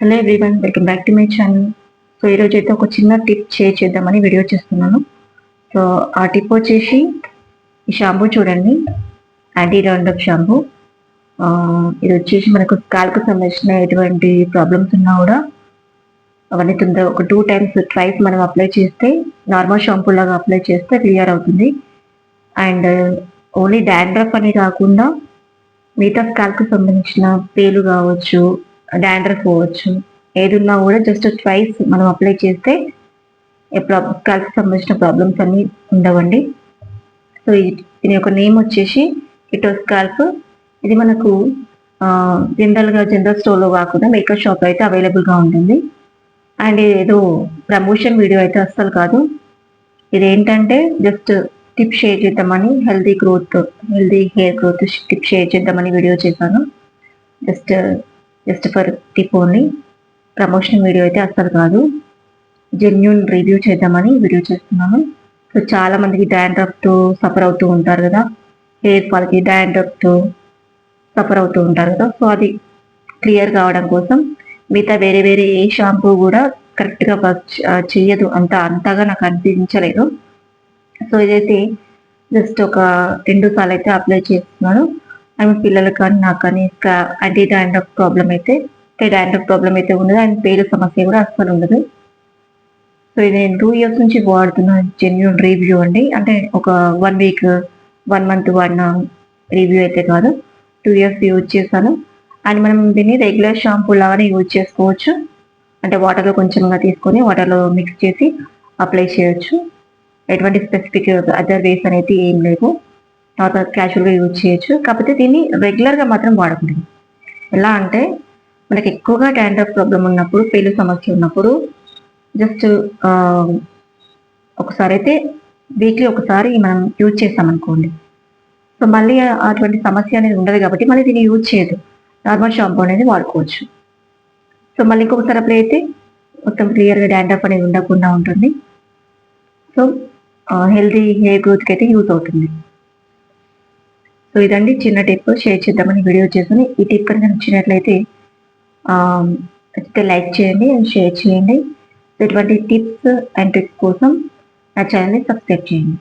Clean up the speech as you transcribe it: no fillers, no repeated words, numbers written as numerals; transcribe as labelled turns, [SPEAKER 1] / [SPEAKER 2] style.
[SPEAKER 1] Hello everyone, welcome back to my channel. So ఈరోజు అయితే ఒక చిన్న టిప్ షేర్ చేద్దామని వీడియో చేస్తున్నాను. సో ఆ టిప్ వచ్చేసి ఈ షాంపూ చూడండి, యాంటీ డాండ్రఫ్ షాంపూ. ఇది వచ్చేసి మనకు స్కాల్కు సంబంధించిన ఎటువంటి ప్రాబ్లమ్స్ ఉన్నా కూడా అవన్నీ తొందరగా ఒక 2 times ట్రైస్ మనం అప్లై చేస్తే, నార్మల్ షాంపూ లాగా అప్లై చేస్తే క్లియర్ అవుతుంది. అండ్ ఓన్లీ డాండ్రఫ్ అని కాకుండా మిగతా స్కాల్కు సంబంధించిన పేలు కావచ్చు, డాండ్రఫ్ పోవచ్చు, ఏదున్నా కూడా జస్ట్ ట్వైస్ మనం అప్లై చేస్తే స్కాల్కి సంబంధించిన ప్రాబ్లమ్స్ అన్నీ ఉండవండి. సో దీని యొక్క నేమ్ వచ్చేసి కిటో స్కాల్ప్. ఇది మనకు జనరల్ స్టోర్లో కాకుండా మేకప్ షాప్ అయితే అవైలబుల్గా ఉంటుంది. అండ్ ఏదో ప్రమోషన్ వీడియో అయితే అస్సలు కాదు. ఇది ఏంటంటే జస్ట్ టిప్ షేర్ చేద్దామని, healthy hair growth tip share చేద్దామని వీడియో చేశాను. Just for tip only. Promotion video అయితే అస్సలు కాదు. జెన్యూన్ రివ్యూ చేద్దామని వీడియో చేస్తున్నాను. సో చాలా మందికి డాండ్రఫ్తో సఫర్ అవుతూ ఉంటారు కదా, హెయిర్ ఫాల్కి డాండ్రఫ్తో సఫర్ అవుతూ ఉంటారు కదా. సో అది క్లియర్ కావడం కోసం మిగతా వేరే ఏ షాంపూ కూడా కరెక్ట్గా వర్క్ చేయదు, అంతగా నాకు అనిపించలేదు. సో ఇదైతే జస్ట్ ఒక 2 సార్లు అయితే అప్లై చేస్తున్నాను. అండ్ పిల్లలకు కానీ నాకు కానీ యాంటీ డాండ్రఫ్ ప్రాబ్లం అయితే ఉండదు. అండ్ పేరు సమస్య కూడా అస్సలు ఉండదు. సో ఇది నేను 2 years నుంచి వాడుతున్న జెన్యూన్ రివ్యూ అండి. అంటే ఒక 1 week 1 month వాడిన రివ్యూ అయితే కాదు, 2 years యూజ్ చేశాను. అండ్ మనం దీన్ని రెగ్యులర్ షాంపూ లాగానే యూజ్ చేసుకోవచ్చు. అంటే వాటర్లో కొంచెంగా తీసుకొని వాటర్లో మిక్స్ చేసి అప్లై చేయొచ్చు. ఎటువంటి స్పెసిఫిక్ అదర్ వేస్ అనేది ఏం లేవు. నార్మల్ క్యాజువల్గా యూజ్ చేయొచ్చు. కాకపోతే దీన్ని రెగ్యులర్గా మాత్రం వాడకూడదు. ఎలా అంటే మనకి ఎక్కువగా డాండ్రఫ్ ప్రాబ్లం ఉన్నప్పుడు, పేలు సమస్య ఉన్నప్పుడు జస్ట్ ఒకసారి అయితే వీక్లీ ఒకసారి మనం యూజ్ చేస్తామనుకోండి, సో మళ్ళీ అటువంటి సమస్య అనేది ఉండదు కాబట్టి మళ్ళీ దీన్ని యూజ్ చేయదు. నార్మల్ షాంపూ అనేది వాడుకోవచ్చు. సో మళ్ళీ ఇంకొకసారి అప్లై అయితే మొత్తం క్లియర్గా డాండ్రఫ్ అనేది ఉండకుండా ఉంటుంది. సో హెల్దీ హెయిర్ గ్రోత్కి అయితే యూజ్ అవుతుంది. సో ఇదండి చిన్న టిప్ షేర్ చేద్దామని వీడియో చేశాను. ఈ టిప్ కనుక నచ్చినట్లయితే లైక్ చేయండి అండ్ షేర్ చేయండి. ఇటువంటి టిప్స్ అండ్ ట్రిక్స్ కోసం నా ఛానల్ని సబ్స్క్రైబ్ చేయండి.